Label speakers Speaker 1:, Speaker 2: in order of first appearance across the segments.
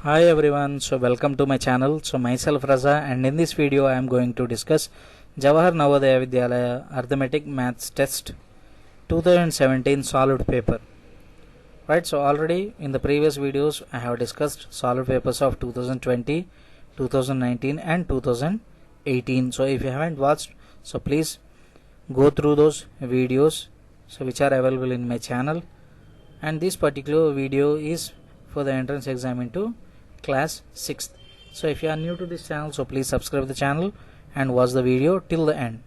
Speaker 1: Hi everyone, so welcome to my channel. So myself Raza, and in this video I am going to discuss Jawahar Navodaya Vidyalaya Arithmetic Maths Test 2017 solid paper. Right, so already in the previous videos I have discussed solid papers of 2020, 2019 and 2018. So if you haven't watched, so please go through those videos which are available in my channel, and this particular video is for the entrance exam into class 6th. So if you are new to this channel, so please subscribe the channel and watch the video till the end.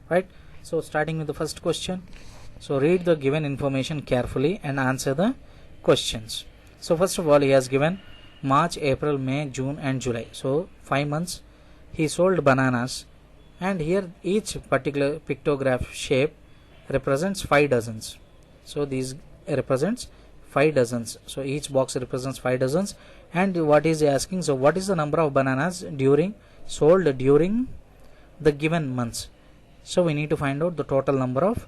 Speaker 1: Right, so starting with the first question. So read the given information carefully and answer the questions. So first of all, he has given March, April, May, June and July. So 5 months he sold bananas, and here each particular pictograph shape represents 5 dozens. So these represents 5 dozens. So each box represents 5 dozens. And what is he asking? So what is the number of bananas sold during the given months? So we need to find out the total number of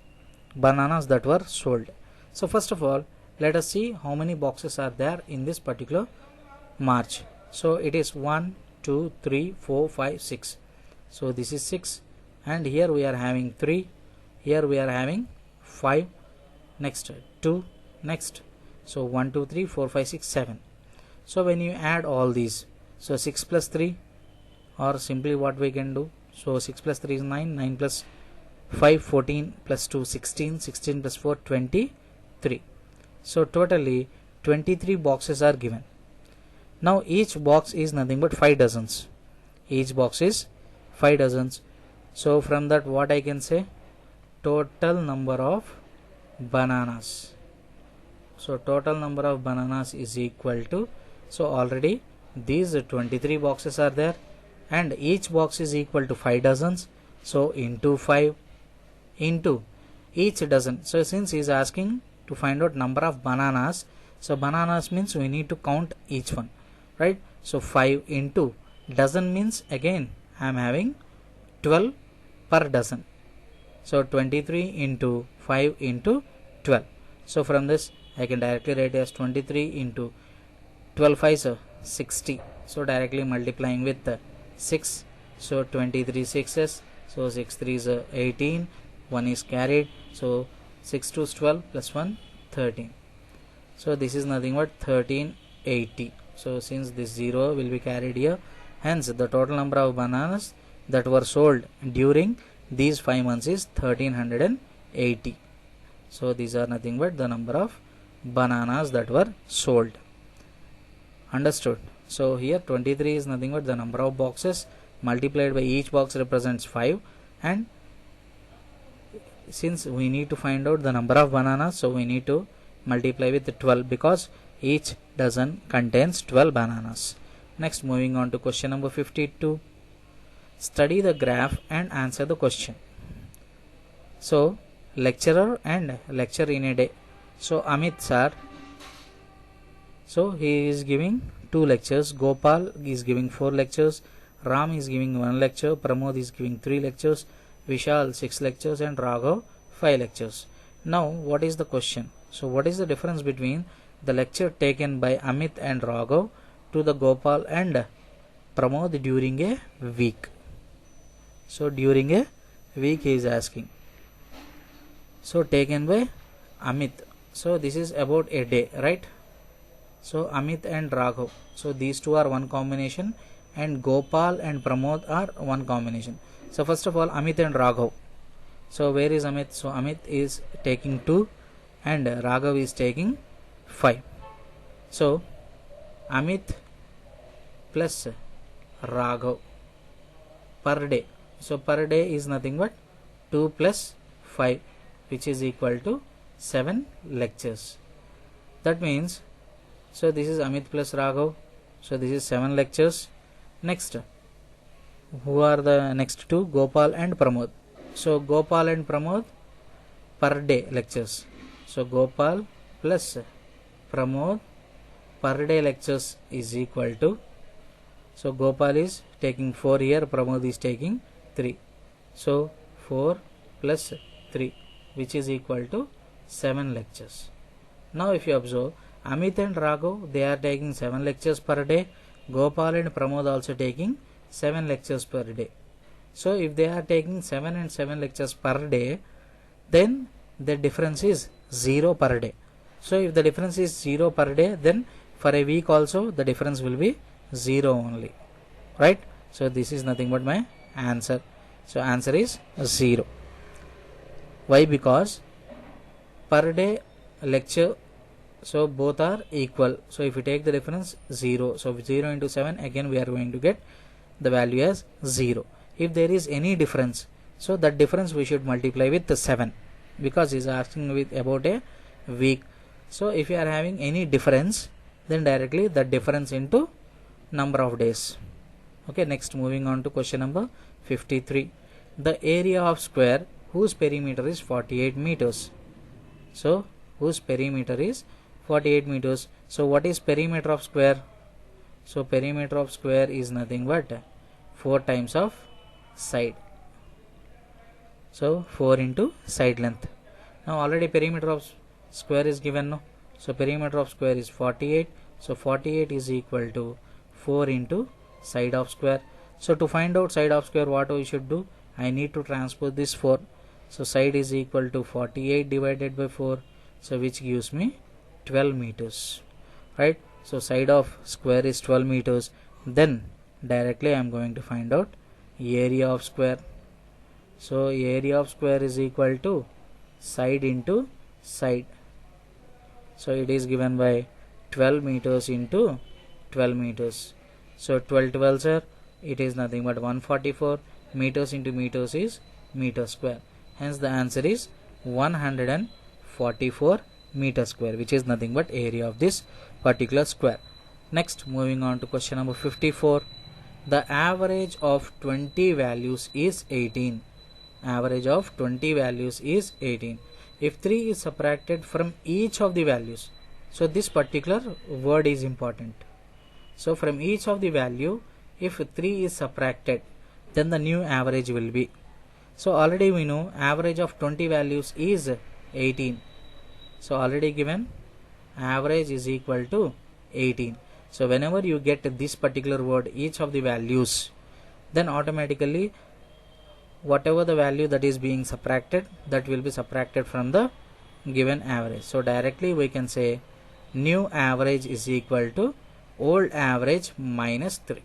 Speaker 1: bananas that were sold. So first of all, let us see how many boxes are there in this particular March. So it is 1, 2, 3, 4, 5, 6. So this is 6, and here we are having 3, here we are having 5, next 2, next. So 1, 2, 3, 4, 5, 6, 7. So when you add all these, so 6 plus 3, or simply what we can do, so 6 plus 3 is 9, 9 plus 5, 14 plus 2, 16, 16 plus 4, 23. So totally 23 boxes are given. Now each box is nothing but 5 dozens. Each box is 5 dozens. So from that what I can say? Total number of bananas. So total number of bananas is equal to, so already these 23 boxes are there, and each box is equal to 5 dozens. So into 5 into each dozen. So since he is asking to find out number of bananas, so bananas means we need to count each one, right? So 5 into dozen means again I am having 12 per dozen. So 23 into 5 into 12. So from this I can directly write as 23 into 12 5 is 60. So directly multiplying with 6. So 23 6s. So 6 3 is 18. 1 is carried. So 6 2 is 12 plus 1 13. So this is nothing but 1380. So since this 0 will be carried here, hence the total number of bananas that were sold during these 5 months is 1380. So these are nothing but the number of bananas that were sold. Understood? So here 23 is nothing but the number of boxes multiplied by each box represents 5, and since we need to find out the number of bananas, so we need to multiply with 12 because each dozen contains 12 bananas. Next, moving on to question number 52. Study the graph and answer the question. So lecturer and lecture in a day. So Amit sir, so he is giving 2 lectures, Gopal is giving 4 lectures, Ram is giving 1 lecture, Pramod is giving 3 lectures, Vishal 6 lectures and Raghav 5 lectures. Now what is the question? So what is the difference between the lecture taken by Amit and Raghav to the Gopal and Pramod during a week? So during a week he is asking. So taken by Amit. So this is about a day, right? So Amit and Raghav. So these two are one combination, and Gopal and Pramod are one combination. So first of all, Amit and Raghav. So where is Amit? So Amit is taking 2 and Raghav is taking 5. So Amit plus Raghav per day. So per day is nothing but 2 plus 5, which is equal to 7 lectures. That means, so this is Amit plus Raghav. So this is 7 lectures. Next, who are the next two? Gopal and Pramod. So Gopal and Pramod per day lectures. So Gopal plus Pramod per day lectures is equal to, so Gopal is taking 4 here, Pramod is taking 3. So 4 plus 3, which is equal to 7 lectures. Now if you observe, Amit and Raghav, they are taking 7 lectures per day. Gopal and Pramod also taking 7 lectures per day. So if they are taking 7 and 7 lectures per day, then the difference is 0 per day. So if the difference is 0 per day, then for a week also the difference will be 0 only, right? So this is nothing but my answer. So answer is 0. Why? Because per day lecture, so both are equal. So if you take the difference 0, so 0 into 7, again we are going to get the value as 0. If there is any difference, so that difference we should multiply with the 7, because he is asking with about a week. So if you are having any difference, then directly the difference into number of days. Okay, next moving on to question number 53. The area of square whose perimeter is 48 meters. So whose perimeter is 48 meters. So what is perimeter of square? So perimeter of square is nothing but 4 times of side. So 4 into side length. Now already perimeter of square is given, no? So perimeter of square is 48. So 48 is equal to 4 into side of square. So to find out side of square, what we should do? I need to transpose this 4. So side is equal to 48 divided by 4. So which gives me 12 meters, right? So side of square is 12 meters. Then directly I am going to find out area of square. So area of square is equal to side into side. So it is given by 12 meters into 12 meters. So 12 12s are, it is nothing but 144. Meters into meters is meter square. Hence the answer is 144 meter square, which is nothing but area of this particular square. Next, moving on to question number 54. The average of 20 values is 18. Average of 20 values is 18. If 3 is subtracted from each of the values, so this particular word is important. So from each of the value, if 3 is subtracted, then the new average will be. So already we know average of 20 values is 18. So already given average is equal to 18. So whenever you get this particular word, each of the values, then automatically whatever the value that is being subtracted, that will be subtracted from the given average. So directly we can say new average is equal to old average minus 3.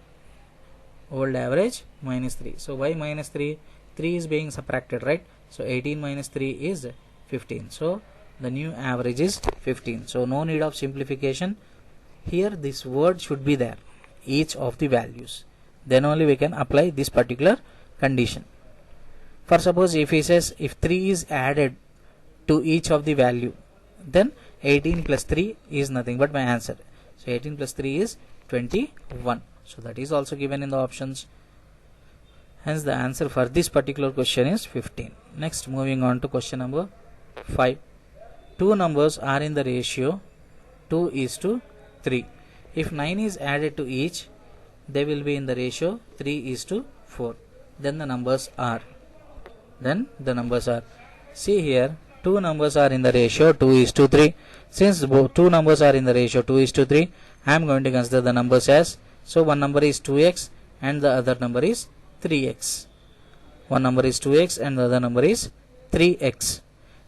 Speaker 1: Old average minus 3. So why minus 3? 3 is being subtracted, right? So 18 minus 3 is 15. So the new average is 15. So no need of simplification. Here this word should be there, each of the values. Then only we can apply this particular condition. For suppose if he says if 3 is added to each of the value, then 18 plus 3 is nothing but my answer. So 18 plus 3 is 21. So that is also given in the options. Hence the answer for this particular question is 15. Next, moving on to question number 5. Two numbers are in the ratio 2 is to 3. If 9 is added to each, they will be in the ratio 3 is to 4. Then the numbers are. See here, two numbers are in the ratio 2 is to 3. Since two numbers are in the ratio 2 is to 3, I am going to consider the numbers as, so one number is 2x and the other number is 3x. One number is 2x and the other number is 3x.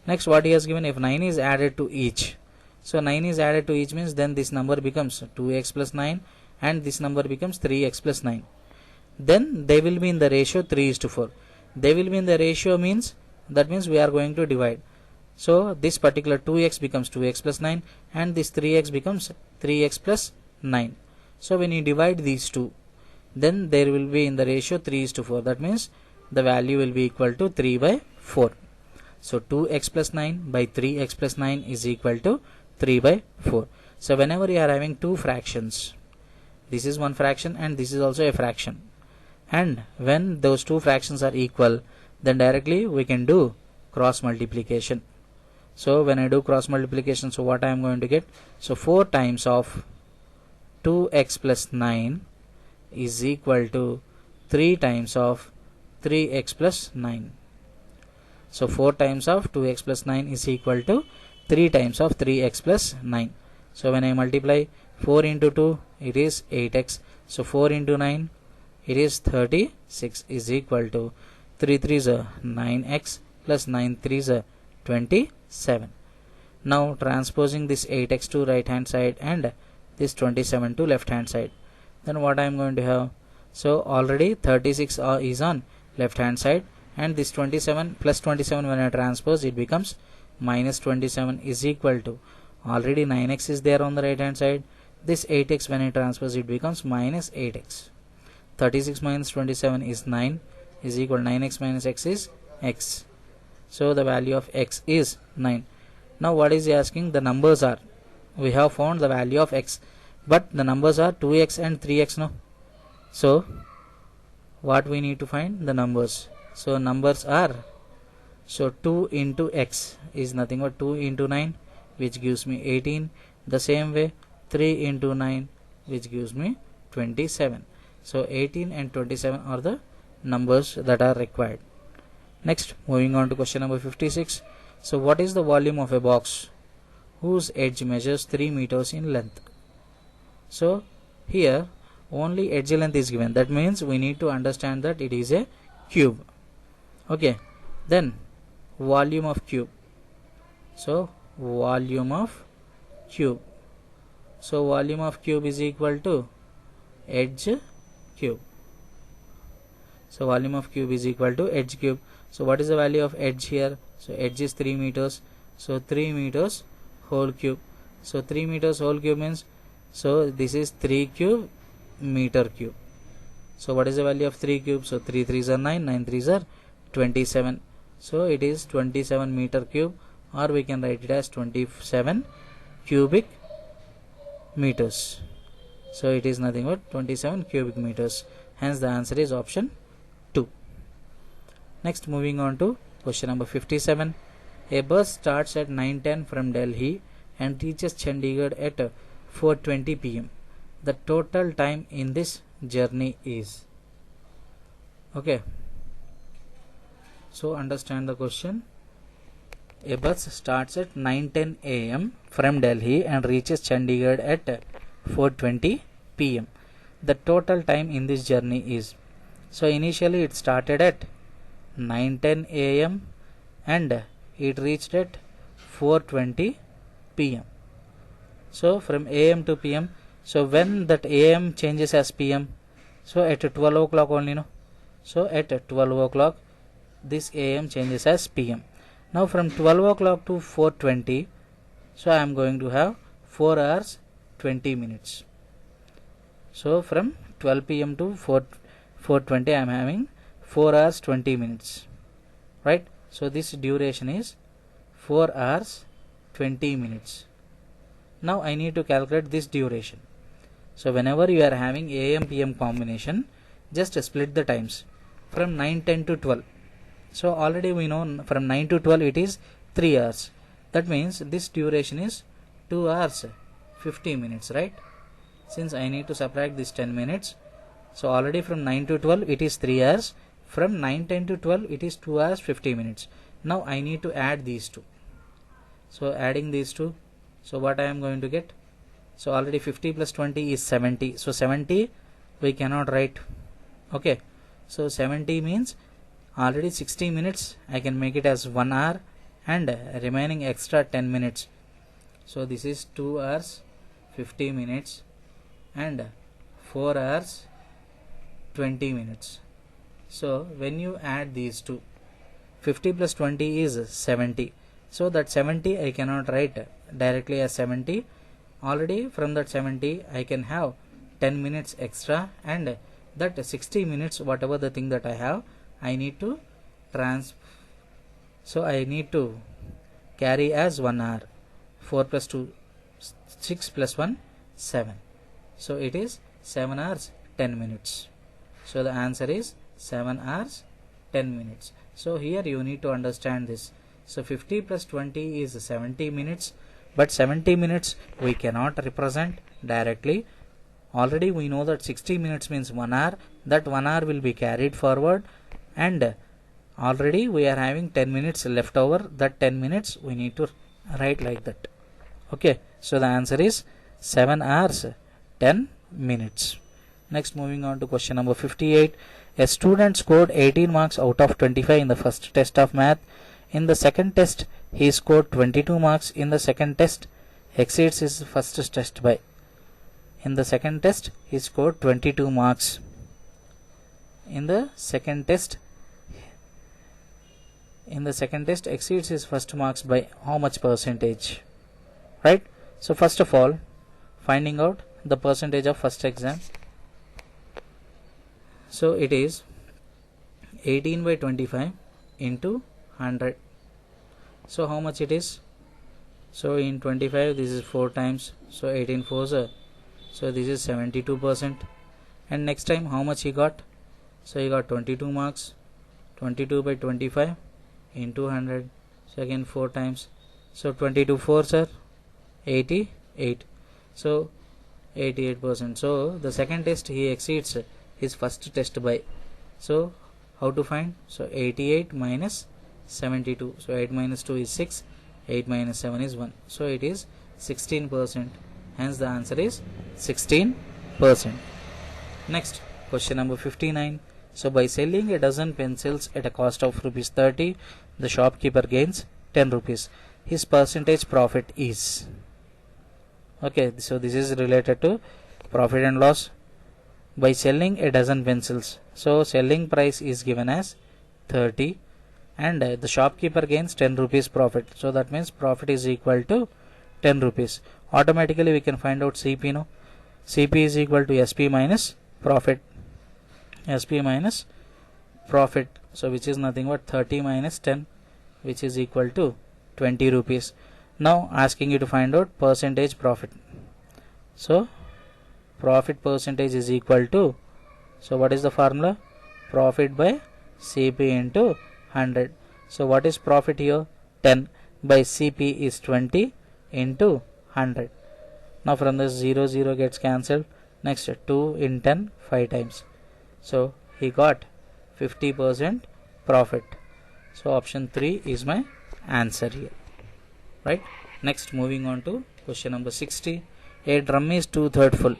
Speaker 1: Next, what he has given, if 9 is added to each. So 9 is added to each means then this number becomes 2x plus 9 and this number becomes 3x plus 9. Then they will be in the ratio 3 is to 4. They will be in the ratio means, that means we are going to divide. So this particular 2x becomes 2x plus 9 and this 3x becomes 3x plus 9. So when you divide these two, then there will be in the ratio 3 is to 4. That means the value will be equal to 3 by 4. So 2x plus 9 by 3x plus 9 is equal to 3 by 4. So whenever you are having two fractions, this is one fraction and this is also a fraction, and when those two fractions are equal, then directly we can do cross multiplication. So when I do cross multiplication, so what I am going to get? So 4 times of 2x plus 9 is equal to 3 times of 3x plus 9. So 4 times of 2x plus 9 is equal to 3 times of 3x plus 9. So when I multiply 4 into 2, it is 8x. So 4 into 9, it is 36 is equal to 3 3s are 9x plus 9 3s are 27. Now transposing this 8x to right hand side and this 27 to left hand side, then what I am going to have? So already 36 is on left hand side, and this 27 plus 27 when I transpose, it becomes minus 27 is equal to, already 9x is there on the right hand side, this 8x when I transpose, it becomes minus 8x. 36 minus 27 is 9 is equal to 9x minus x is x. So the value of x is 9. Now what is he asking? The numbers are, we have found the value of x, but the numbers are 2x and 3x now. So what we need to find? The numbers. So numbers are, so 2 into x is nothing but 2 into 9, which gives me 18. The same way 3 into 9, which gives me 27. So 18 and 27 are the numbers that are required. Next, moving on to question number 56. So what is the volume of a box whose edge measures 3 meters in length? So here only edge length is given. That means we need to understand that it is a cube. Okay. Then volume of cube. So volume of cube. So volume of cube is equal to edge cube. So volume of cube is equal to edge cube. So what is the value of edge here? So edge is 3 meters. So 3 meters whole cube. So 3 meters whole cube means, so this is 3 cube meter cube. So what is the value of 3 cube? So 3 3s are 9, 9 3s are 27. So it is 27 meter cube, or we can write it as 27 cubic meters. So it is nothing but 27 cubic meters. Hence the answer is option 2. Next, moving on to question number 57. A bus starts at 9:10 from Delhi and reaches Chandigarh at 4:20 p.m. The total time in this journey is. Okay. So understand the question. A bus starts at 9:10 a.m. from Delhi and reaches Chandigarh at 4:20 p.m. The total time in this journey is. So initially it started at 9:10 a.m. and it reached at 4:20 p.m. So from a.m. to p.m. So when that a.m. changes as p.m. So at 12 o'clock only, no? So at 12 o'clock this a.m. changes as p.m. Now from 12 o'clock to 4:20, so I am going to have 4 hours 20 minutes. So from 12 p.m. to 4:20 I am having 4 hours 20 minutes, right? So this duration is 4 hours 20 minutes. Now I need to calculate this duration. So whenever you are having AM PM combination, just split the times from 9:10 to 12. So already we know from 9 to 12 it is 3 hours. That means this duration is 2 hours 50 minutes, right? Since I need to subtract this 10 minutes, so already from 9 to 12 it is 3 hours. From 9:10 to 12 it is 2 hours 50 minutes. Now I need to add these two. So adding these two, so what I am going to get? So already 50 plus 20 is 70. So 70 we cannot write. Okay. So 70 means already 60 minutes. I can make it as 1 hour and remaining extra 10 minutes. So this is 2 hours 50 minutes and 4 hours 20 minutes. So when you add these two, 50 plus 20 is 70. So that 70 I cannot write directly as 70. Already from that 70 I can have 10 minutes extra, and that 60 minutes whatever the thing that I have, I need to so I need to carry as 1 hour. 4 plus 2 6 plus 1 7. So it is 7 hours 10 minutes. So the answer is 7 hours 10 minutes. So here you need to understand this. So 50 plus 20 is 70 minutes, but 70 minutes we cannot represent directly. Already we know that 60 minutes means 1 hour. That 1 hour will be carried forward, and already we are having 10 minutes left over. That 10 minutes we need to write like that. Okay. So the answer is 7 hours 10 minutes. Next, moving on to question number 58. A student scored 18 marks out of 25 in the first test of math. In the second test, he scored 22 marks. In the second test, exceeds his first test by. In the second test, he scored 22 marks. In the second test, exceeds his first marks by how much percentage? Right? So first of all, finding out the percentage of first exam. So it is 18 by 25 into 100. So how much it is? So in 25 this is 4 times. So 18 fours are. So this is 72%. And next time how much he got? So he got 22 marks. 22 by 25 into 100. So again 4 times. So 22 fours are 88. So 88%. So the second test he exceeds his first test by. So how to find? So 88 minus 72. So 8 minus 2 is 6. 8 minus 7 is 1. So it is 16%. Hence the answer is 16%. Next, question number 59. So by selling a dozen pencils at a cost of rupees 30, the shopkeeper gains 10 rupees. His percentage profit is. Okay, so this is related to profit and loss. By selling a dozen pencils, so selling price is given as 30 and the shopkeeper gains 10 rupees profit. So that means profit is equal to 10 rupees. Automatically we can find out CP. No, CP is equal to SP minus profit. SP minus profit. So which is nothing but 30 minus 10, which is equal to 20 rupees. Now asking you to find out percentage profit. So profit percentage is equal to, so what is the formula? Profit by CP into 100. So what is profit here? 10 by CP is 20 into 100. Now from this 0 0 gets cancelled. Next 2 in 10 5 times. So he got 50% profit. So option 3 is my answer here. Right. Next, moving on to question number 60. A drum is 2/3 full.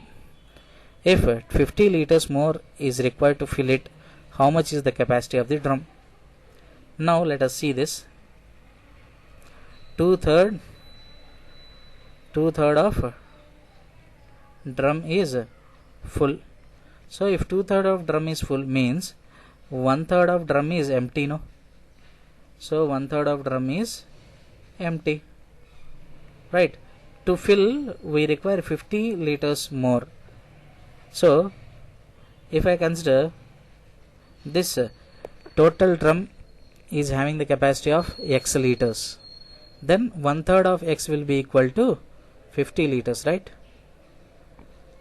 Speaker 1: If 50 liters more is required to fill it, how much is the capacity of the drum? Now let us see this. Two-third of drum is full. So if 2/3 of drum is full means 1/3 of drum is empty, no? So 1/3 of drum is empty. Right. To fill we require 50 liters more. So if I consider this total drum is having the capacity of X liters, then 1/3 of X will be equal to 50 liters, right?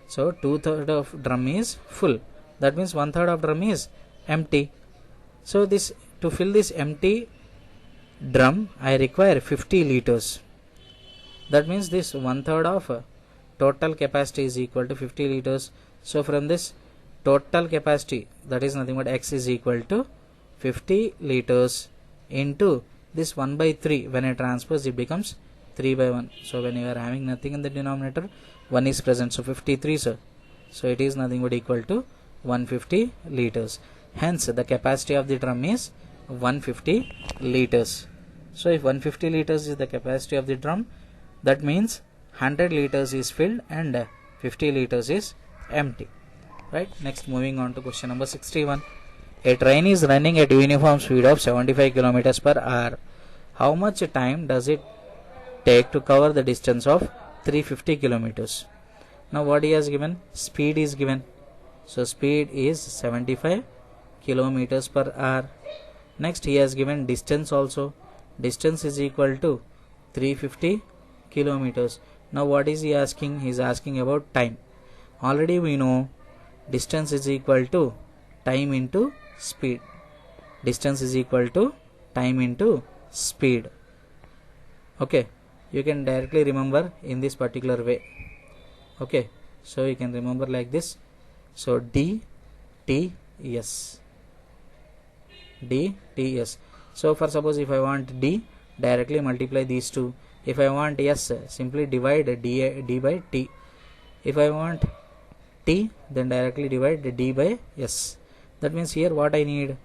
Speaker 1: So 2/3 of drum is full. That means 1/3 of drum is empty. So this, to fill this empty drum I require 50 liters. That means this 1/3 of total capacity is equal to 50 liters. So from this total capacity, that is nothing but X is equal to 50 liters into this 1 by 3. When I transpose it becomes 3 by 1. So when you are having nothing in the denominator, 1 is present. So 53, sir. So it is nothing but equal to 150 liters. Hence the capacity of the drum is 150 liters. So if 150 liters is the capacity of the drum, that means 100 liters is filled and 50 liters is empty. Right. Next, moving on to question number 61. A train is running at uniform speed of 75 kilometers per hour. How much time does it take to cover the distance of 350 kilometers? Now what he has given? Speed is given. So speed is 75 kilometers per hour. Next he has given distance also. Distance is equal to 350 kilometers. Now what is he asking? He is asking about time. Already we know distance is equal to time into speed. Distance is equal to time into speed. Okay, you can directly remember in this particular way. Okay, so you can remember like this. So d t s, d t s. So for suppose if I want d, directly multiply these two. If I want s, simply divide d by t. If I want t, then directly divide d by s. That means here what I need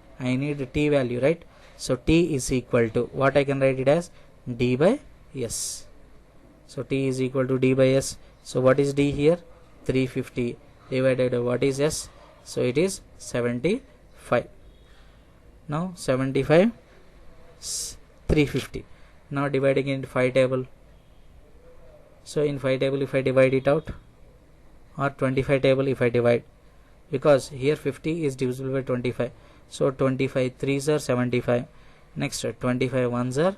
Speaker 1: t value, right? So t is equal to, what I can write it as, d by s. So t is equal to d by s. So what is d here? 350 divided by what is s? So it is 75. Now 75 350. Now dividing into 5 table. So in 5 table if I divide it out, or 25 table if I divide, because here 50 is divisible by 25. So 25 3s are 75. Next 25 1s are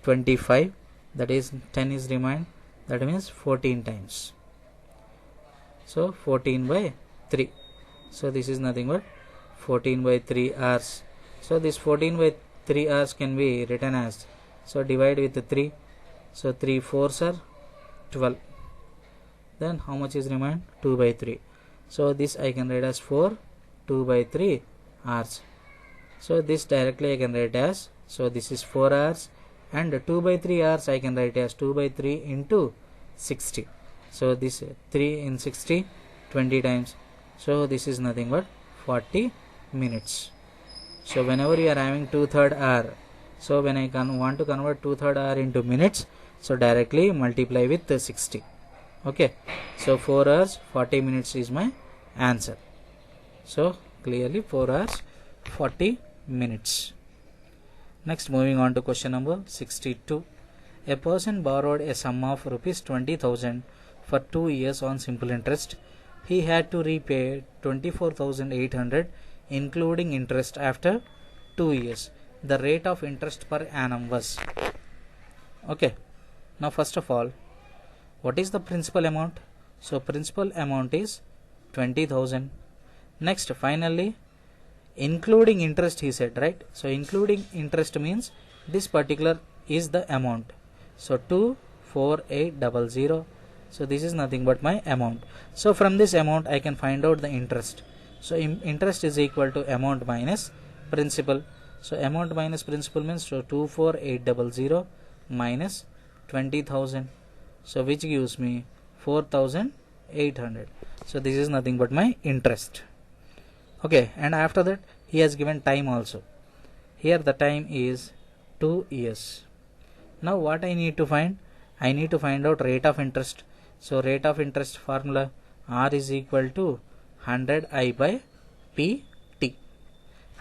Speaker 1: 25. That is 10 is remained. That means 14 times. So 14 by 3. So this is nothing but 14 by 3 hours. So this 14 by 3 hours can be written as, so divide with 3. So 3 4s are 12. Then how much is remained? 2 by 3. So this I can write as 4 2 by 3 hours. So this directly I can write as, so this is 4 hours, and 2 by 3 hours I can write as 2 by 3 into 60. So this 3 in 60, 20 times. So this is nothing but 40 minutes. So whenever you are having 2/3 hour, so when I want to convert 2/3 hour into minutes, so directly multiply with 60. Okay, so 4 hours 40 minutes is my answer. So clearly 4 hours 40 minutes. Next, moving on to question number 62. A person borrowed a sum of rupees 20,000 for 2 years on simple interest. He had to repay 24,800 including interest after 2 years. The rate of interest per annum was. Okay, now first of all, what is the principal amount? So principal amount is 20,000. Next, finally, including interest, he said, right? So including interest means this particular is the amount. So 24800. So this is nothing but my amount. So from this amount I can find out the interest. So interest is equal to amount minus principal. So amount minus principal means, so 24800 minus 20,000. So which gives me 4,800. So this is nothing but my interest. Okay, and after that he has given time also. Here the time is 2 years. Now what I need to find? I need to find out rate of interest. So rate of interest formula, R is equal to 100I by PT.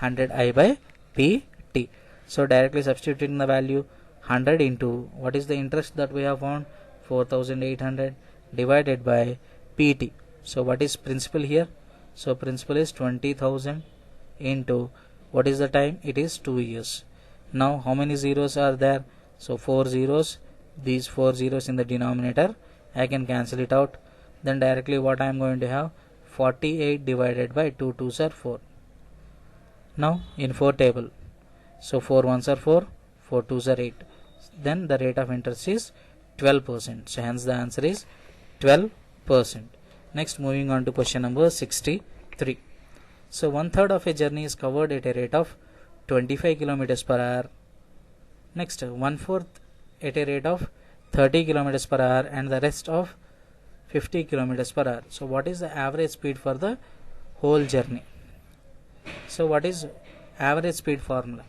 Speaker 1: 100I by PT. So directly substituting the value 100 into what is the interest that we have found, 4,800, divided by PT. So what is principal here? So principal is 20,000 into what is the time? It is 2 years. Now how many zeros are there? So 4 zeros. These 4 zeros in the denominator, I can cancel it out. Then directly what I am going to have, 48 divided by 2 2s are 4. Now in 4 table, so 4 1s are 4, 4 2s are 8. Then the rate of interest is 12%. So hence the answer is 12%. Next, moving on to question number 63. So 1/3 of a journey is covered at a rate of 25 kilometers per hour. Next, 1/4 at a rate of 30 kilometers per hour, and the rest of 50 kilometers per hour. So what is the average speed for the whole journey? So what is average speed formula?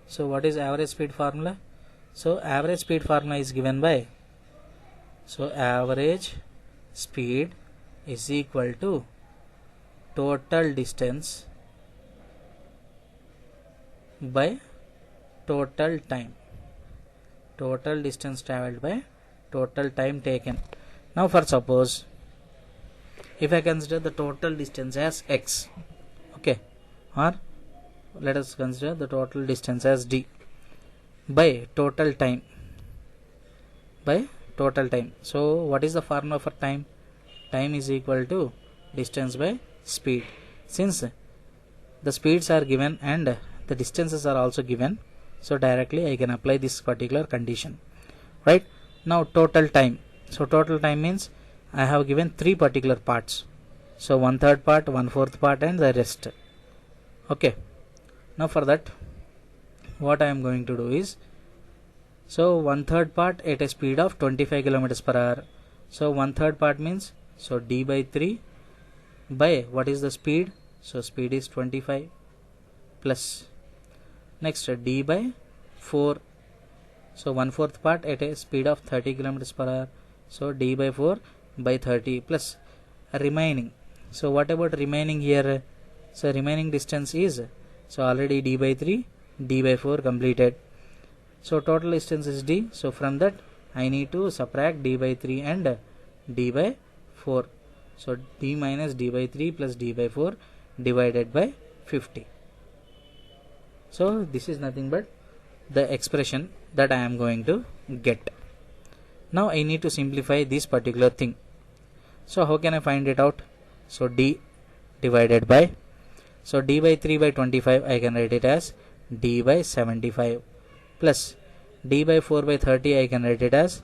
Speaker 1: So what is average speed formula? So average speed formula is given by, so average speed is equal to total distance by total time. Total distance traveled by total time taken. Now for suppose, if I consider the total distance as x, okay, or let us consider the total distance as d, by total time, by total time. So what is the formula for time? Time is equal to distance by speed. Since the speeds are given and the distances are also given, so directly I can apply this particular condition, right? Now total time. So total time means I have given 3 particular parts. So 1/3 part, 1/4 part, and the rest. Okay. Now for that, what I am going to do is, So 1/3 part at a speed of 25 kilometers per hour. So 1/3 part means, so d by 3 by what is the speed? So speed is 25 plus next d by 4. So 1/4 part at a speed of 30 kilometers per hour. So d by 4 by 30 plus remaining. So what about remaining here? So remaining distance is, so already d by 3, d by 4 completed. So total distance is d. So from that I need to subtract d by 3 and d by 4. So d minus d by 3 plus d by 4 divided by 50. So this is nothing but the expression that I am going to get. Now I need to simplify this particular thing. So how can I find it out? So d divided by, so d by 3 by 25 I can write it as d by 75 plus d by 4 by 30 I can write it as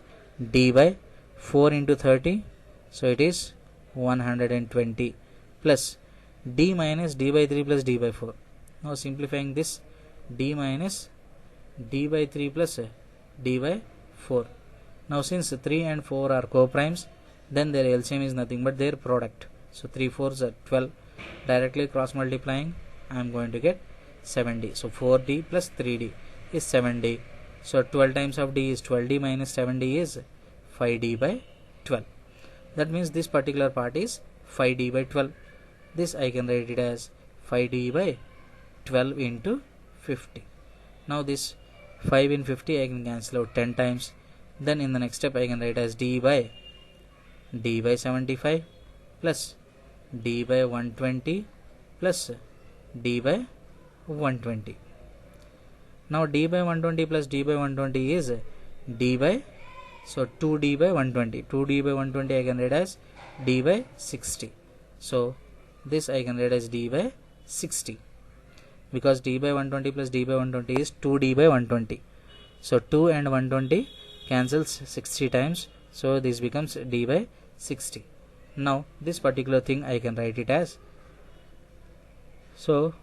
Speaker 1: d by 4 into 30, so it is 120 plus d minus d by 3 plus d by 4. Now simplifying this, d minus d by 3 plus d by 4. Now since 3 and 4 are co-primes, then their LCM is nothing but their product. So 3 4s are 12. Directly cross multiplying, I am going to get 7d. So 4d plus 3d is 7d. So 12 times of d is 12d minus 7d is 5d by 12. That means this particular part is 5d by 12. This I can write it as 5d by 12 into 50. Now this 5 in 50 I can cancel out 10 times. Then in the next step I can write as d by 75 plus d by 120 plus d by 120. Now d by 120 plus d by 120 is d by, so 2d by 120. 2d by 120 I can write as d by 60. So this I can write as d by 60, because d by 120 plus d by 120 is 2d by 120. So 2 and 120 cancels 60 times, so this becomes d by 60. Now this particular thing I can write it as, so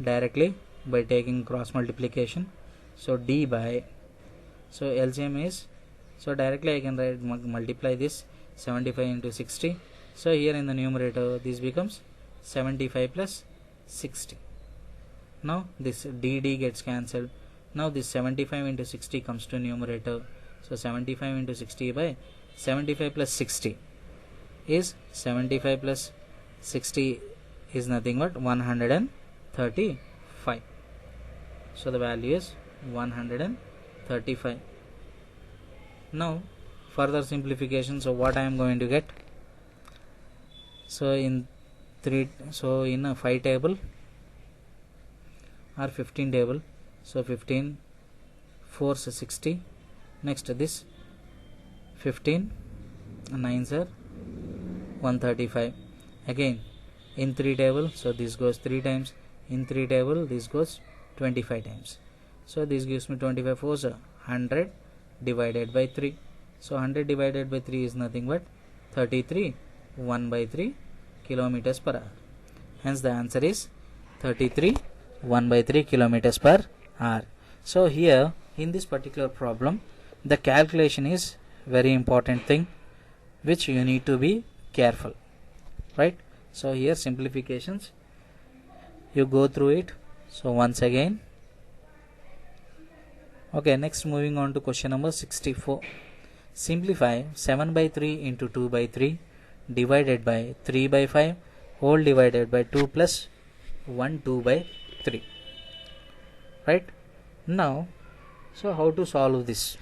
Speaker 1: directly by taking cross multiplication, so d by, so LCM is, so directly I can write multiply this 75 into 60. So here in the numerator this becomes 75 plus 60. Now this dd gets cancelled. Now this 75 into 60 comes to numerator. So 75 into 60 by 75 plus 60 is 75 plus 60 is nothing but 135. So the value is 135. Now further simplification. So what I am going to get? So in a 5 table or 15 table, so 15 4s 60. Next this 15 9s are 135. Again in 3 table, so this goes 3 times. In 3 table this goes 25 times. So this gives me 25 4s 100 divided by 3. So 100 divided by 3 is nothing but 33 1 by 3 kilometers per hour. Hence the answer is 33 1 by 3 kilometers per hour. So here in this particular problem, the calculation is very important thing which you need to be careful, right? So here simplifications, you go through it. So once again, okay, next moving on to question number 64. Simplify 7 by 3 into 2 by 3 divided by 3 by 5 whole divided by 2 plus 1 2 by 3, right? Now, so how to solve this?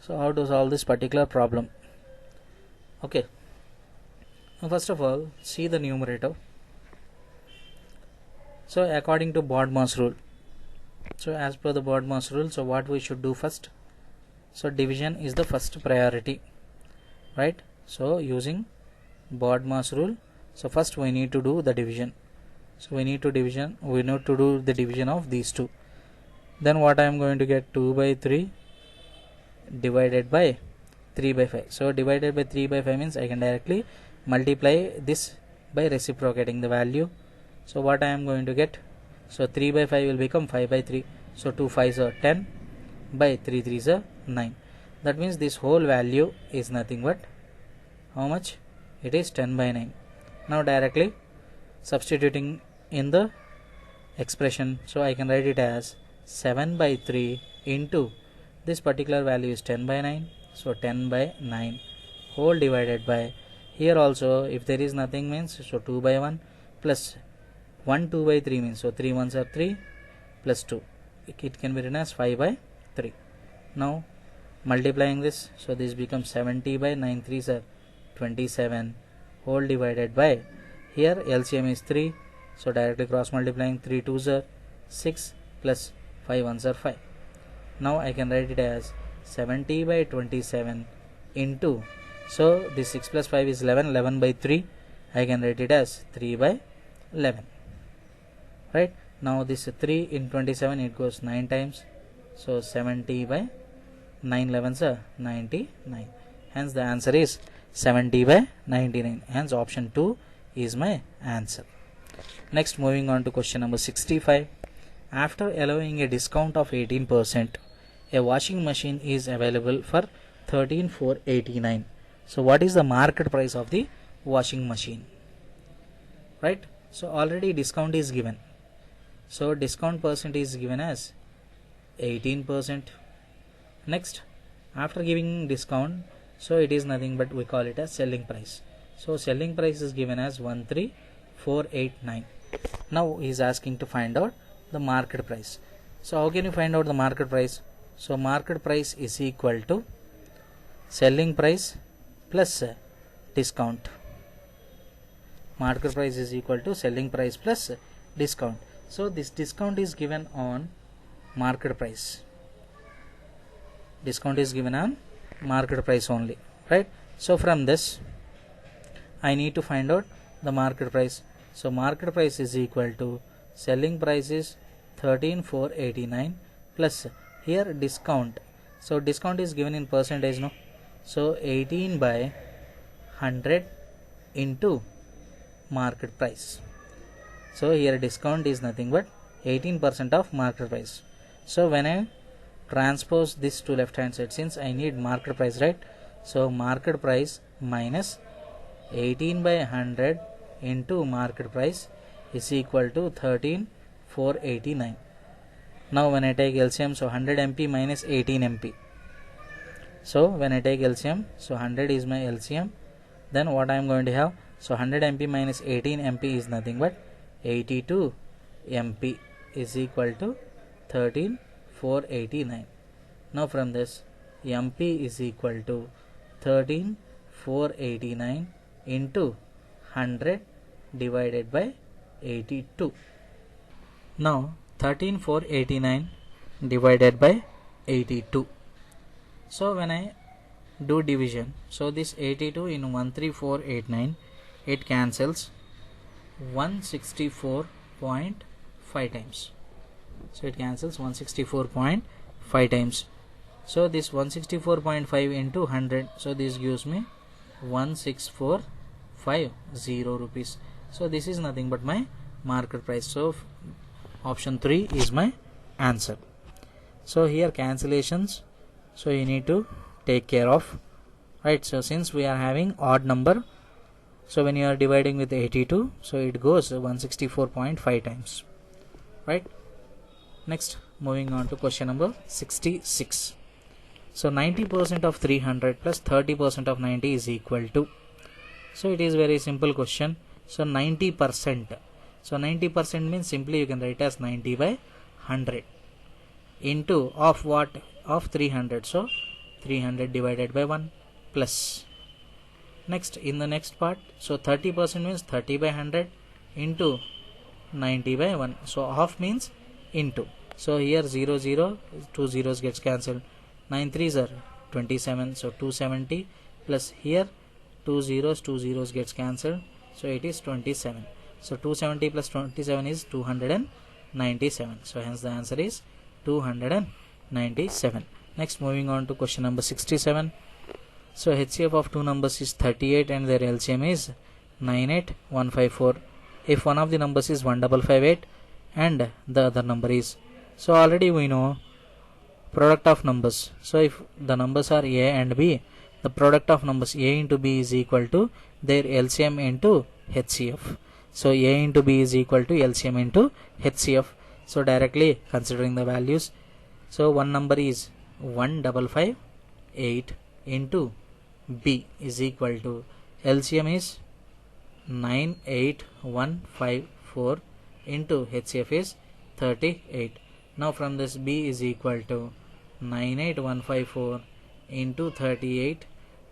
Speaker 1: So how to solve this particular problem? Okay, now first of all, see the numerator. So according to BODMAS rule, so as per the BODMAS rule, so what we should do first? So division is the first priority, right? So using BODMAS rule, so first we need to do the division. So we need to do the division of these two. Then what I am going to get? 2 by 3 divided by 3 by 5. So divided by 3 by 5 means I can directly multiply this by reciprocating the value. So what I am going to get? So 3 by 5 will become 5 by 3. So 2 5s are 10. by 3 3s are 9. That means this whole value is nothing but how much? It is 10 by 9. Now directly substituting in the expression, so I can write it as 7 by 3 into this particular value is 10 by 9, so 10 by 9 whole divided by, here also if there is nothing means, so 2 by 1 plus 1 2 by 3 means, so 3 ones are 3 plus 2, it can be written as 5 by 3. Now multiplying this, so this becomes 70 by 9 3s are 27 whole divided by, here LCM is 3, so directly cross multiplying 3 2s are 6 plus 5 ones are 5. Now I can write it as 70 by 27 into, so this 6 plus 5 is 11, 11 by 3, I can write it as 3 by 11, right? Now this 3 in 27, it goes 9 times, so 70 by 9 11s are 99, hence the answer is 70 by 99, hence option 2 is my answer. Next, moving on to question number 65. After allowing a discount of 18%, a washing machine is available for 13,489. So what is the market price of the washing machine, right? So already discount is given, so discount percent is given as 18%. Next, after giving discount, so it is nothing but we call it as selling price, so selling price is given as 13,489. Now he is asking to find out the market price. So how can you find out the market price? So market price is equal to selling price plus discount. Market price is equal to selling price plus discount. So this discount is given on market price. Discount is given on market price only, right? So from this I need to find out the market price. So market price is equal to selling price is 13,489 plus here discount. So discount is given in percentage, no? So 18 by 100 into market price. So here discount is nothing but 18% of market price. So when I transpose this to left hand side, since I need market price, right? So market price minus 18 by 100 into market price is equal to 13,489. Now when I take LCM, so 100 MP minus 18 MP. So when I take LCM, so 100 is my LCM, then what I am going to have, so 100 MP minus 18 MP is nothing but 82 MP is equal to 13,489. Now from this MP is equal to 13,489 into 100 divided by 82. Now 13,489 divided by 82. So when I do division, so this 82 in 13489, it cancels 164.5 times. So it cancels 164.5 times. So this 164.5 into 100, so this gives me 16450 rupees. So this is nothing but my market price. So option 3 is my answer. So here cancellations, so you need to take care of, right? So since we are having odd number, so when you are dividing with 82, so it goes 164.5 times, right? Next, moving on to question number 66. So 90% of 300 plus 30% of 90 is equal to, so it is very simple question. So 90%, so 90% means simply you can write as 90 by 100 into of what, of 300, so 300 divided by 1 plus. Next, in the next part, so 30% means 30 by 100 into 90 by 1, so half means into. So here 0 0, 2 zeros gets cancelled, 9 3s are 27, so 270 plus here 2 zeros gets cancelled, so it is 27. So 270 plus 27 is 297. So hence the answer is 297. Next, moving on to question number 67. So HCF of two numbers is 38 and their LCM is 98154. If one of the numbers is 1558 and the other number is, so already we know product of numbers. So if the numbers are a and b, the product of numbers a into b is equal to their LCM into HCF. So a into b is equal to LCM into HCF. So directly considering the values, so one number is 1558 into b is equal to LCM is 98154 into HCF is 38. Now from this b is equal to 98154 into 38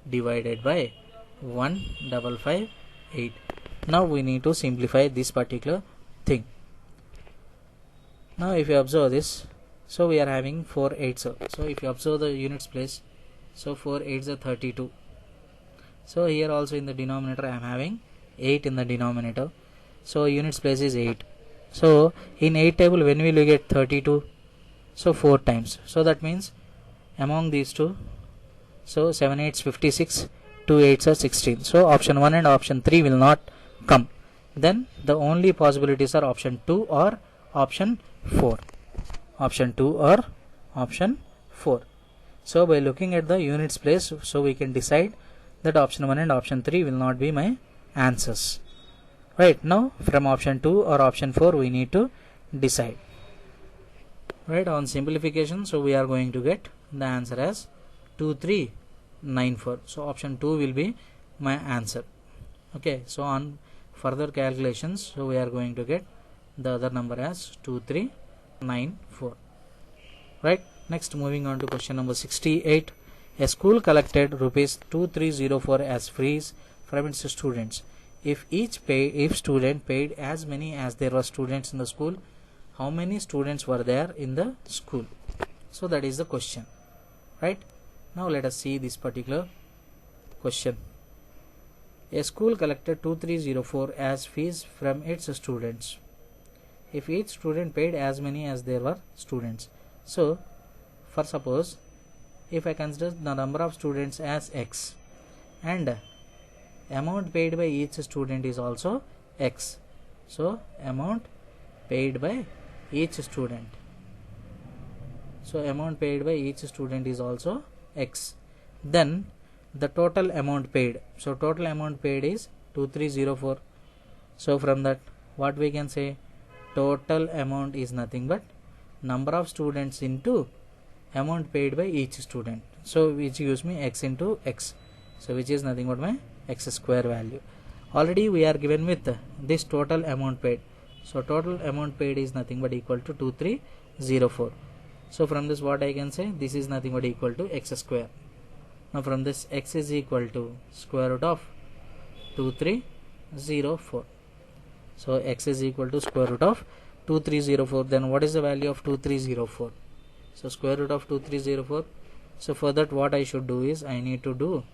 Speaker 1: divided by 1558. Now we need to simplify this particular thing. Now if you observe this, so we are having 4 8s. So if you observe the units place, so 4 8s are 32. So here also in the denominator I am having 8 in the denominator. So units place is 8. So in 8 table when will you get 32? So 4 times. So that means among these two, so 7 8s 56, 2 8s are 16. So option 1 and option 3 will not come. Then the only possibilities are option 2 or option 4. Option 2 or option 4. So by looking at the units place, so we can decide that option 1 and option 3 will not be my answers. Right, now from option 2 or option 4 we need to decide. Right, on simplification, so we are going to get the answer as 2394. So option 2 will be my answer. Okay, so on further calculations, so we are going to get the other number as 2394. Right, next moving on to question number 68. A school collected rupees 2304 as fees from its students. If student paid as many as there were students in the school, how many students were there in the school? So that is the question. Right, now let us see this particular question. A school collected 2304 as fees from its students. If each student paid as many as there were students, so for suppose if I consider the number of students as x and amount paid by each student is also x, so amount paid by each student, so amount paid by each student is also x, then the total amount paid, so total amount paid is 2304. So from that what we can say, total amount is nothing but number of students into amount paid by each student, so which gives me x into x, so which is nothing but my x square value. Already we are given with this total amount paid, so total amount paid is nothing but equal to 2304. So from this what I can say, this is nothing but equal to x square. Now from this x is equal to square root of 2304. So x is equal to square root of 2304. Then what is the value of 2304? So square root of 2304. So for that what I should do is I need to do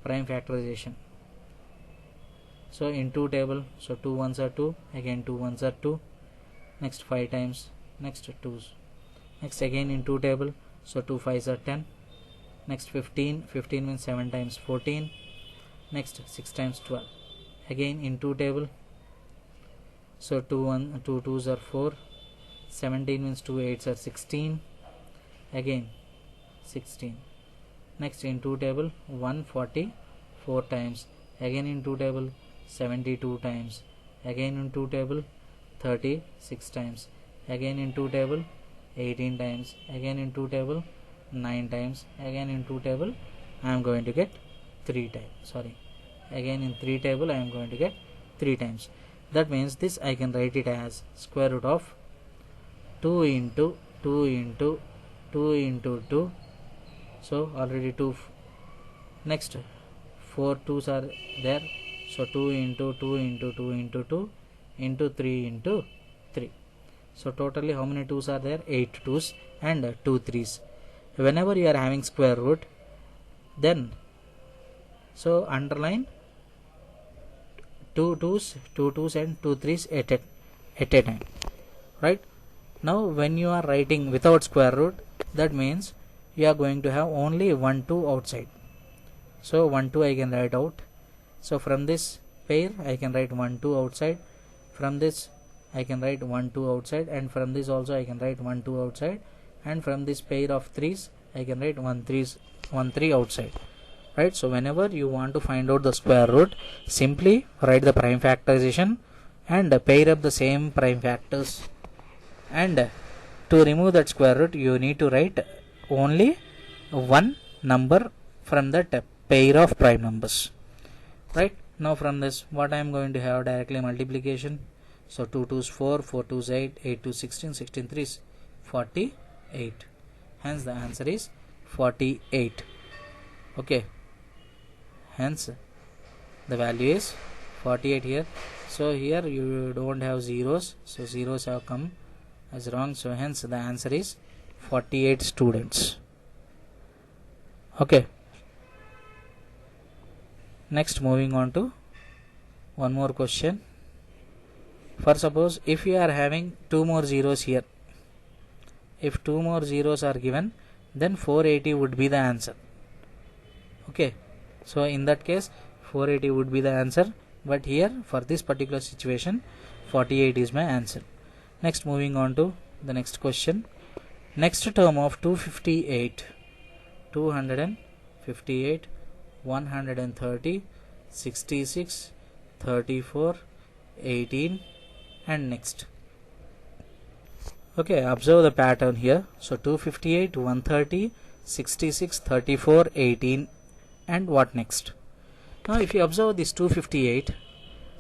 Speaker 1: prime factorization. So in 2 table, so 2 ones are 2, again 2 ones are 2, next 5 times, next 2's, next again in 2 table, so 2 5's are 10, next 15 means 7 times 14, next 6 times 12, again in 2 table, so 2 2's are 4, 17 means 2 8's are 16, again 16, next in 2 table 144 times, again in 2 table 72 times, again in 2 table 36 times, again in 2 table 18 times, again in 2 table 9 times, again in 2 table I am going to get 3 times, again in 3 table I am going to get 3 times. That means this I can write it as square root of 2 into 2 into 2 into 2, so already 2, next 4 2's are there, so 2 into 2 into 2 into 2 into 3 into 3. So totally how many 2's are there? 8 2's and 2 3's. Whenever you are having square root, then so underline 2 2's and 2 3's at a time. Right, now when you are writing without square root, that means you are going to have only 1 2 outside. So 1 2 I can write out. So from this pair I can write 1 2 outside, from this I can write 1 2 outside, and from this also I can write 1 2 outside, and from this pair of 3's I can write 1 3 outside, right? So whenever you want to find out the square root, simply write the prime factorization and pair up the same prime factors, and to remove that square root you need to write only one number from that pair of prime numbers, right? Now from this, what I am going to have directly multiplication. So 2 2's 4, 4 2's 8, 8 2's 16, 16 3's 48. Hence the answer is 48. Okay. Hence the value is 48 here. So here you don't have zeros, so zeros have come as wrong. So hence the answer is 48 students. Okay. Next, moving on to one more question. For suppose if you are having 2 more zeros here, if 2 more zeros are given, then 480 would be the answer. Okay, so in that case 480 would be the answer, but here for this particular situation 48 is my answer. Next, moving on to the next question. Next term of 258, 258, 130, 66, 34, 18, and next. Okay, observe the pattern here. So 258, 130, 66, 34, 18, and what next? Now if you observe this 258,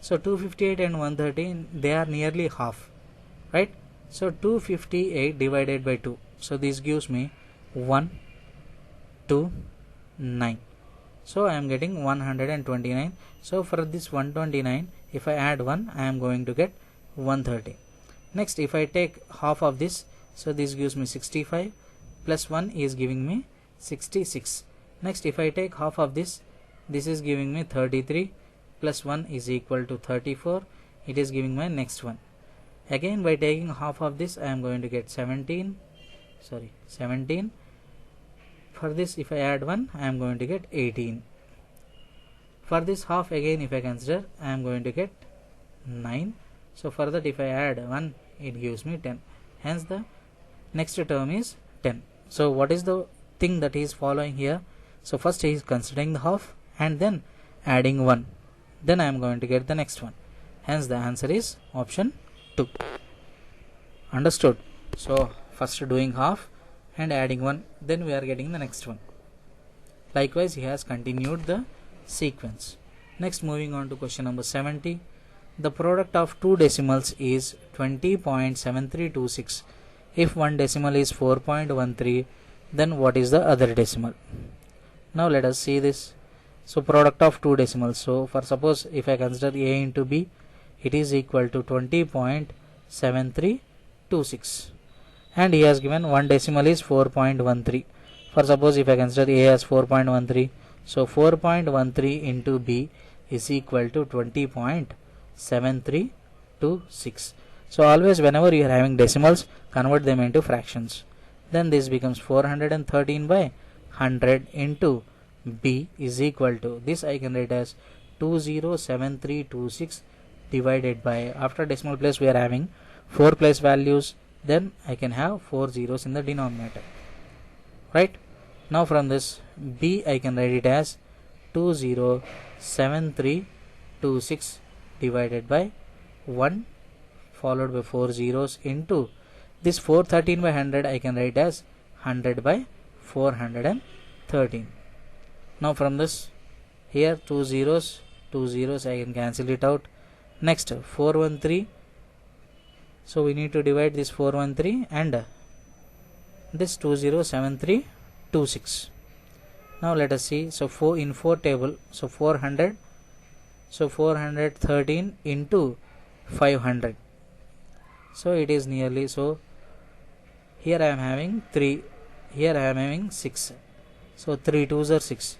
Speaker 1: so 258 and 130, they are nearly half, right? So 258 divided by 2, so this gives me 1 2 9. So I am getting 129. So for this 129, if I add 1, I am going to get 130. Next, if I take half of this, so this gives me 65, plus 1 is giving me 66. Next, if I take half of this, this is giving me 33, plus 1 is equal to 34. It is giving my next one. Again, by taking half of this, I am going to get 17. For this, if I add 1, I am going to get 18. For this half, again if I consider, I am going to get 9. So for that, if I add 1, it gives me 10. Hence the next term is 10. So what is the thing that he is following here? So first he is considering the half and then adding 1. Then I am going to get the next one. Hence the answer is option 2. Understood? So first doing half and adding 1, then we are getting the next one. Likewise, he has continued the sequence. Next, moving on to question number 70. The product of two decimals is 20.7326. If one decimal is 4.13, then what is the other decimal? Now let us see this. So product of two decimals. So for suppose if I consider a into b, it is equal to 20.7326. And he has given one decimal is 4.13. For suppose if I consider a as 4.13, so 4.13 into b is equal to 20.7326. So always whenever you are having decimals, convert them into fractions. Then this becomes 413 by 100 into b is equal to, this I can write as 207326 divided by, after decimal place we are having 4 place values, then I can have 4 zeros in the denominator, right? Now from this b I can write it as 207326 divided by 1 followed by 4 zeros into this 413 by 100 I can write as 100 by 413. Now from this, here 2 zeros I can cancel it out. Next 413, so we need to divide this 413 and this 207326. Now let us see. So 4 in 4 table, so 400, so 413 into 500, so it is nearly, so here I am having 3, here I am having 6, so 3 2s are 6.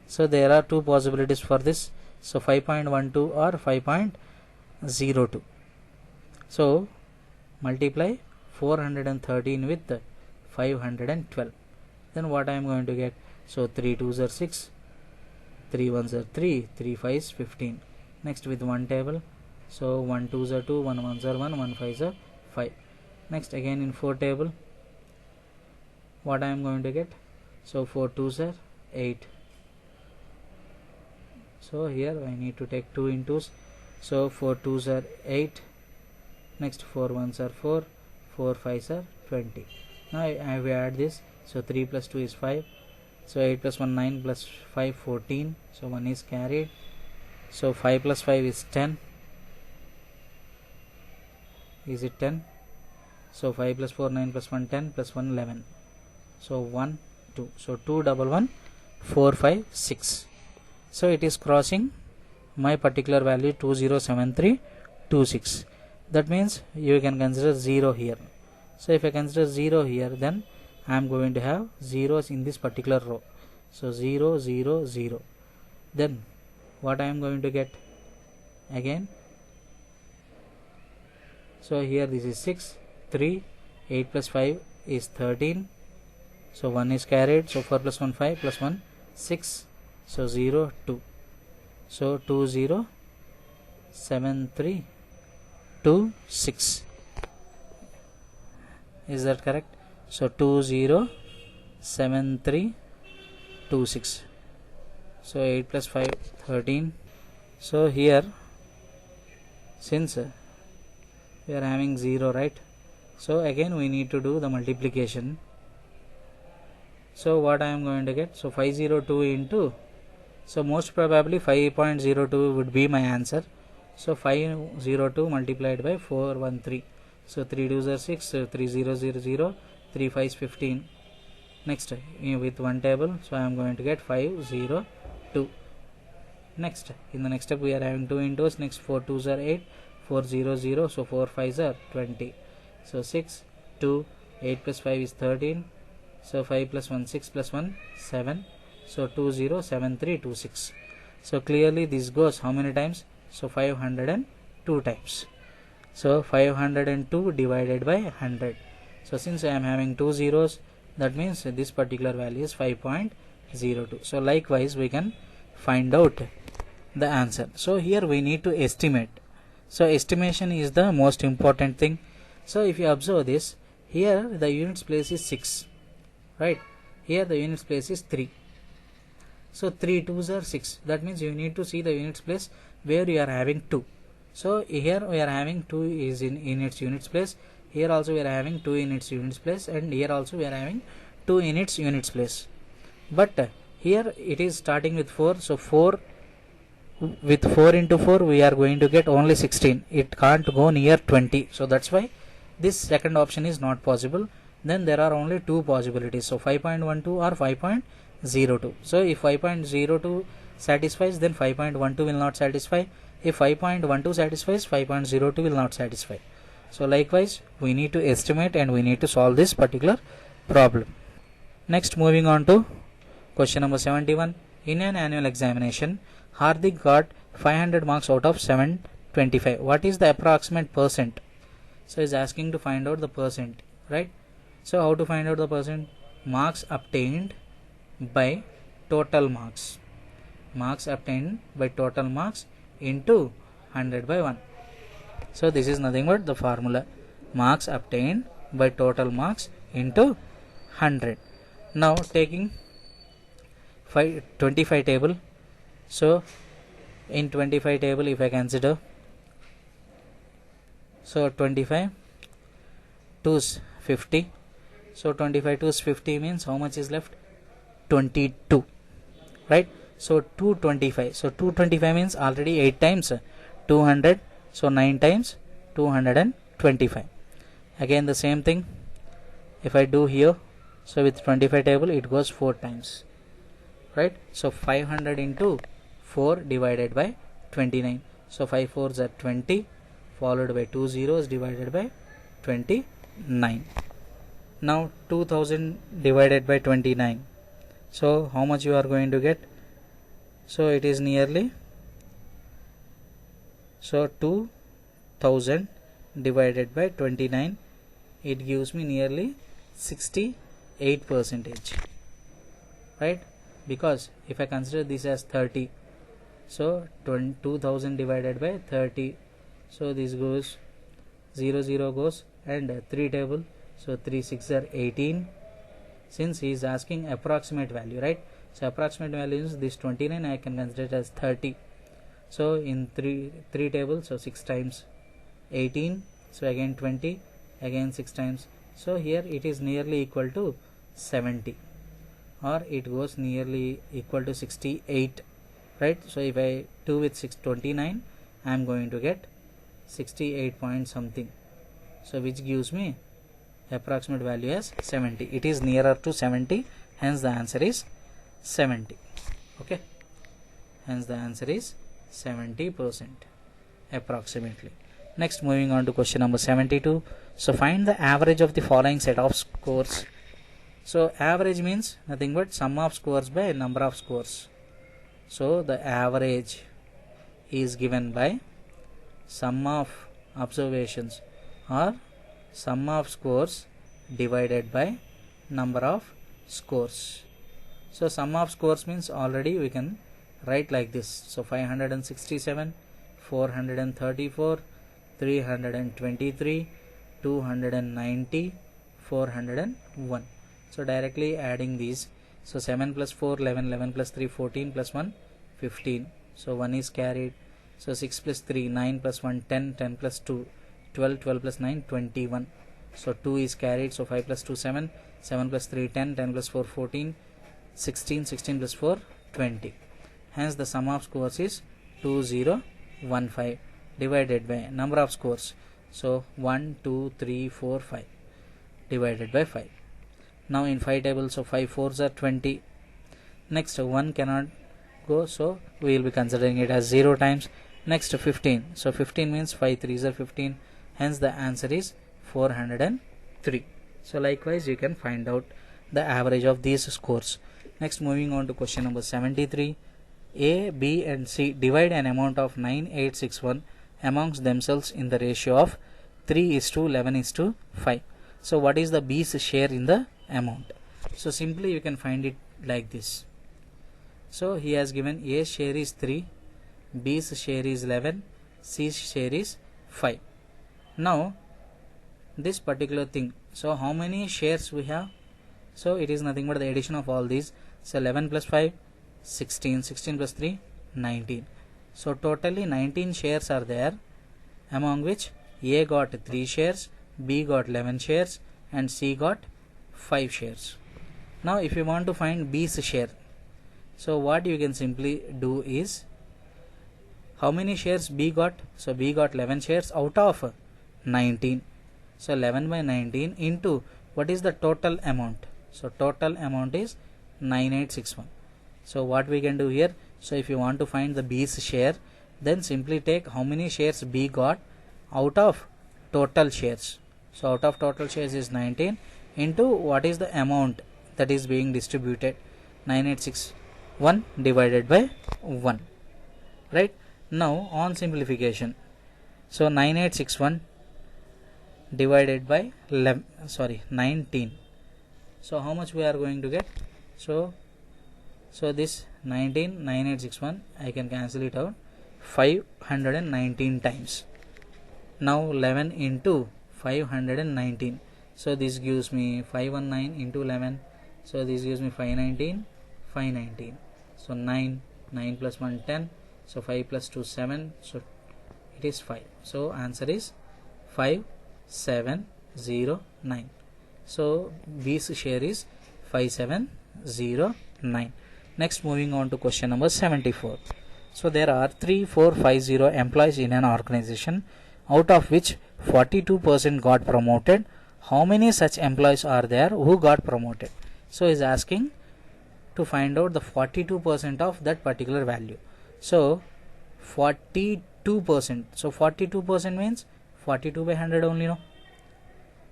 Speaker 1: So there are two possibilities for this, so 5.12 or 5.02. So multiply 413 with 512, then what I am going to get? So 3 2s are 6, 3 1s are 3, 3 5s 15. Next with one table, so 1 2s are 2, 1 1s are 1, 1 5s are 5. Next again in 4 table, what I am going to get? So 4 2s are 8. So here I need to take 2 intos. So 4 2s are 8. Next 4 1s are 4. 4 5s are 20. Now I will add this. So 3 plus 2 is 5. So 8 plus 1 9 plus 5 14. So 1 is carried. So 5 plus 5 is 10. Is it 10? So 5 plus 4 9 plus 1 10 plus 1 11. So 1 2. So 2 1 1 4 5 6. So it is crossing my particular value 207326. That means you can consider 0 here. So if I consider 0 here, then I am going to have zeros in this particular row. So 0 0 0. Then what I am going to get again? So here this is 6 3. 8 plus 5 is 13. So 1 is carried. So 4 plus 1 5 plus 1 6. So 0 2. So 2 0 7 3 2 6. Is that correct? So 2 0 7 3 2 6. So 8 plus 5 13. So here, since we are having 0, right? So again we need to do the multiplication. So what I am going to get? So 502 into, so most probably 5.02 would be my answer. So 502 multiplied by 413. So 3 2s are 6. So 3 0 0 0. 3 5 is 15. Next with one table. So I am going to get 502. Next in the next step we are having 2 intos. Next 4 2s are 8. 4 0 0. So 4 5s are 20. So 6 2. 8 plus 5 is 13. So 5 plus 1 6 plus 1 7. So 2 0 7 3 2 6. So clearly this goes how many times? So 502 times. So 502 divided by 100. So since I am having 2 zeros, that means this particular value is 5.02. So likewise we can find out the answer. So here we need to estimate. So estimation is the most important thing. So if you observe this, here the units place is 6, right? Here the units place is 3. So 3 2s are 6. That means you need to see the units place where you are having 2. So here we are having 2 is in its units place. Here also we are having 2 in its units place, and here also we are having 2 in its units place. But here it is starting with 4. So 4 with 4 into 4 we are going to get only 16. It can't go near 20. So that's why this second option is not possible. Then there are only two possibilities. So 5.12 or 5.02. So if 5.02 satisfies, then 5.12 will not satisfy. If 5.12 satisfies, 5.02 will not satisfy. So likewise we need to estimate and we need to solve this particular problem. Next, moving on to question number 71. In an annual examination, Hardik got 500 marks out of 725. What is the approximate percent? So is asking to find out the percent, right? So how to find out the percent? Marks obtained by total marks. Marks obtained by total marks into 100 by 1. So this is nothing but the formula. Marks obtained by total marks into 100. Now taking 25 table. So in 25 table, if I consider, so 25 2's 50. So 25 2's 50 means how much is left? 22, right? So 225. So 225 means already 8 times 200. So 9 times 225. Again the same thing if I do here. So with 25 table it goes 4 times, right? So 500 into 4 divided by 29. So 5 4s are 20, followed by 2 zeros divided by 29. Now 2000 divided by 29. So how much you are going to get? So it is nearly, so 2000 divided by 29, it gives me nearly 68%, right? Because if I consider this as 30, so 2000 divided by 30, so this goes 0 0 goes, and 3 table, so 3 6 are 18, since he is asking approximate value, right? So approximate value is this 29, I can consider it as 30. So in three tables, so 6 times 18, so again 20, again 6 times, so here it is nearly equal to 70, or it goes nearly equal to 68, right? So if I do with 629, I am going to get 68 point something, so which gives me approximate value as 70. It is nearer to 70, hence the answer is 70. Okay, hence the answer is 70% approximately. Next, moving on to question number 72. So find the average of the following set of scores. So average means nothing but sum of scores by number of scores. So the average is given by sum of observations or sum of scores divided by number of scores. So sum of scores means already we can write like this. So 567, 434, 323, 290, 401. So directly adding these. So 7 plus 4, 11, 11 plus 3, 14 plus 1, 15. So 1 is carried. So 6 plus 3, 9 plus 1, 10, 10 plus 2, 12, 12 plus 9, 21. So 2 is carried. So 5 plus 2, 7, 7 plus 3, 10, 10 plus 4, 14, 16, 16 plus 4, 20. Hence the sum of scores is 2015 divided by number of scores. So 1, 2, 3, 4, 5 divided by 5. Now in 5 tables, so 5 4s are 20. Next 1 cannot go, so we will be considering it as 0 times. Next 15. So 15 means 5 3s are 15. Hence the answer is 403. So likewise you can find out the average of these scores. Next, moving on to question number 73. A, B and C divide an amount of 9861 amongst themselves in the ratio of 3:11:5. So what is the B's share in the amount? So simply you can find it like this. So he has given A's share is 3, B's share is 11, C's share is 5. Now this particular thing, so how many shares we have? So it is nothing but the addition of all these. So 11 plus 5, 16, 16 plus 3, 19. So totally 19 shares are there, among which A got 3 shares, B got 11 shares and C got 5 shares. Now if you want to find B's share, so what you can simply do is, how many shares B got? So B got 11 shares out of 19. So 11 by 19 into what is the total amount? So total amount is 9861. So what we can do here, so if you want to find the B's share, then simply take how many shares B got out of total shares. So out of total shares is 19 into what is the amount that is being distributed, 9861 divided by 1, right? Now on simplification, so 9861 divided by 19. So how much we are going to get? So this 19, 9861, I can cancel it out, 519 times. Now 11 into 519. So this gives me 519 into 11. So this gives me 519, 519. So 9 plus 1 10. So 5 plus 2 7. So it is 5. So answer is 5709. So B's share is 5709. Next, moving on to question number 74. So there are 3450 employees in an organization, out of which 42% got promoted. How many such employees are there who got promoted? So is asking to find out the 42% of that particular value. So 42%. So 42% means 42 by 100 only, no?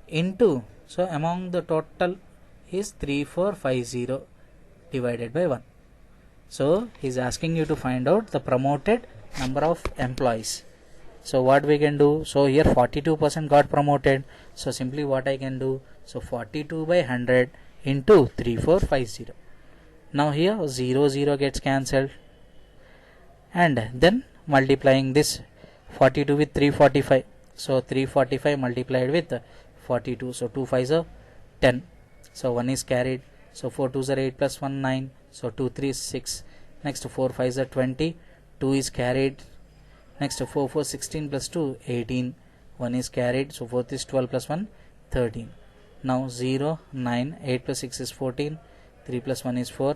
Speaker 1: Into, so among the total is 3450 divided by 1. So he is asking you to find out the promoted number of employees. So what we can do, so here 42% got promoted. So simply what I can do, so 42 by 100 into 3450. Now here 0 0 gets cancelled, and then multiplying this 42 with 345. So 345 multiplied with 42. So 2 5s are 10. so 1 is carried, so 4 2s are 8 plus 1 9, so 2 3 is 6. Next 4 5s are 20, 2 is carried. Next 4 4 16 plus 2 18, 1 is carried, so 4th is 12 plus 1 13. Now 0 9, 8 plus 6 is 14, 3 plus 1 is 4,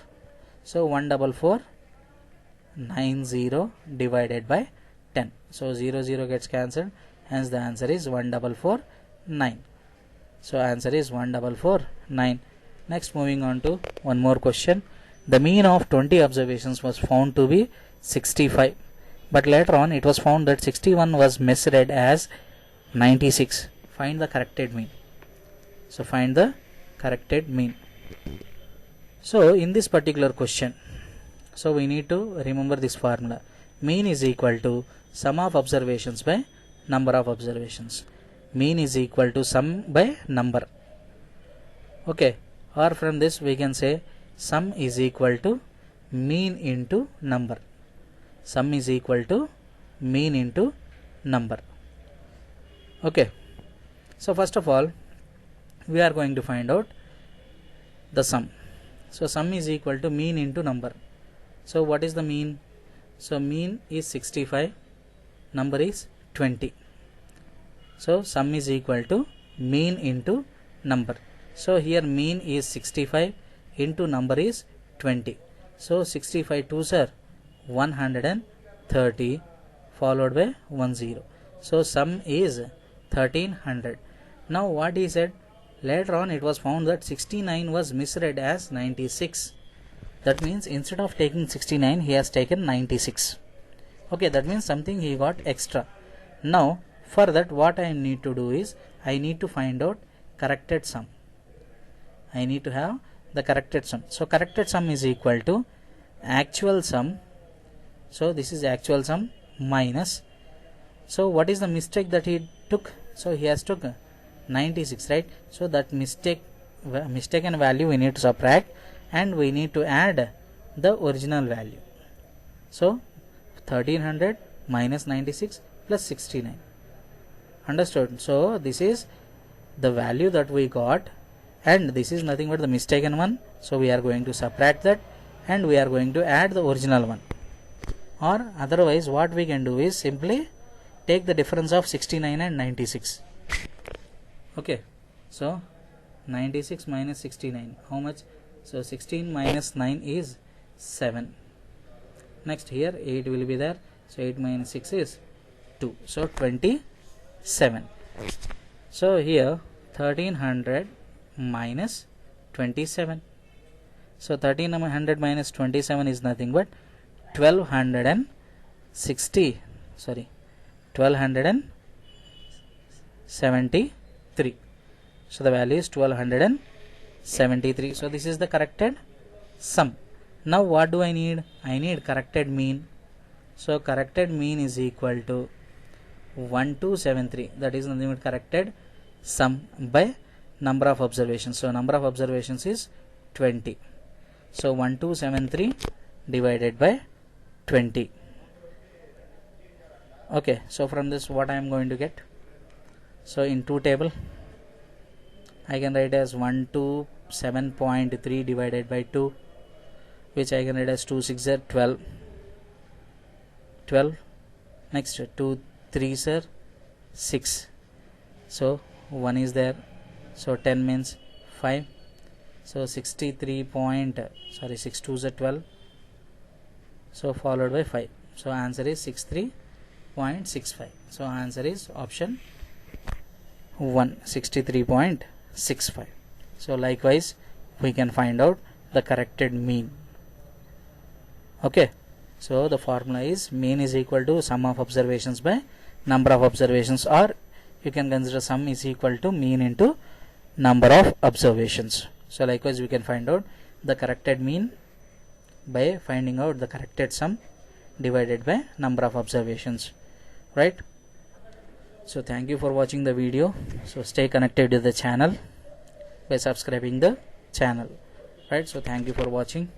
Speaker 1: so 14490 divided by 10, so 0 0 gets cancelled, hence the answer is 1449. So answer is 1449. Next, moving on to one more question. The mean of 20 observations was found to be 65, but later on it was found that 61 was misread as 96. Find the corrected mean. So find the corrected mean. So in this particular question, so we need to remember this formula. Mean is equal to sum of observations by number of observations. Mean is equal to sum by number. Okay, or from this we can say sum is equal to mean into number. Sum is equal to mean into number. Okay, so first of all we are going to find out the sum. So sum is equal to mean into number. So what is the mean? So mean is 65, number is 20. So sum is equal to mean into number. So here mean is 65 into number is 20. So 65 2s are 130 followed by 10. So sum is 1300. Now what he said, later on it was found that 69 was misread as 96. That means instead of taking 69 he has taken 96. Okay, that means something he got extra. Now for that what I need to do is I need to find out corrected sum. I need to have the corrected sum. So corrected sum is equal to actual sum. So this is actual sum minus. So what is the mistake that he took? So he has took 96, right? So that mistaken value we need to subtract and we need to add the original value. So 1300 minus 96 plus 69. Understood? So this is the value that we got and this is nothing but the mistaken one. So we are going to subtract that and we are going to add the original one. Or otherwise what we can do is simply take the difference of 69 and 96. Okay, so 96 minus 69, how much? So 16 minus 9 is 7. Next here 8 will be there, so 8 minus 6 is 2, so 27. So here 1300 minus 27. So 1300 minus 27 is nothing but 1273. So the value is 1273. So this is the corrected sum. Now what do I need? I need corrected mean. So corrected mean is equal to 1273. That is nothing but corrected sum by number of observations. So number of observations is 20. So 1273 divided by 20. Okay, so from this what I am going to get? So in 2 table I can write as 127.3 divided by 2, which I can write as 2 6 are 12. Next 2 3s are 6. So 1 is there. So 10 means 5. So 63 6 2s are 12. So followed by 5. So answer is 63.65. So answer is option 1, 63.65. So likewise we can find out the corrected mean. Okay, so the formula is mean is equal to sum of observations by number of observations, or you can consider sum is equal to mean into number of observations. So likewise we can find out the corrected mean by finding out the corrected sum divided by number of observations, right? So thank you for watching the video. So stay connected to the channel by subscribing the channel, right? So thank you for watching.